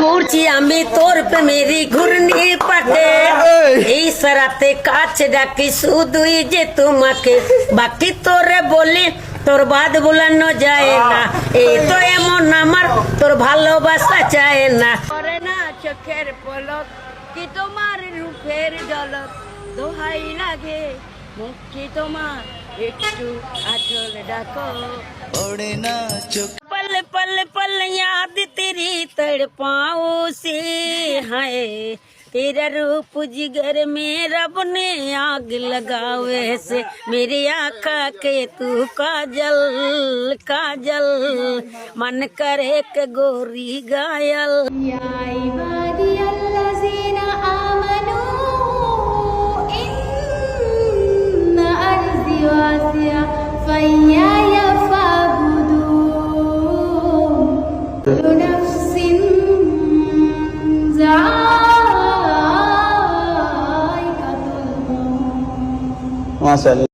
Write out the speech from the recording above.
ঘুরছি আমি তোর প্রেমেরই ঘূর্ণি পাটে এই সারাতে কাছে ডাকি শুধুই যে তোমাকে বাকি তোরে বলি তোর বাদ ভুলানো যায় না এই তো এমন আমার তোর ভালোবাসা চায় না করে না চোখের পলক কি তোমার রূপের ঝলক দোহাই লাগে মুখটি তোমার একটু আঁচল ডাকো ओढ़े ना चुप पल पल पल याद तेरी तड़पाओ से है तेरा रूप जिगर में रब ने आग लगावे से मेरी आँखा के तू काजल काजल मन करे के गोरी गायल يا عبادي الذين آمنوا إن أرضي واسعة فإياي فاعبدون كل نفس ذائقة الموت माशाल्लाह।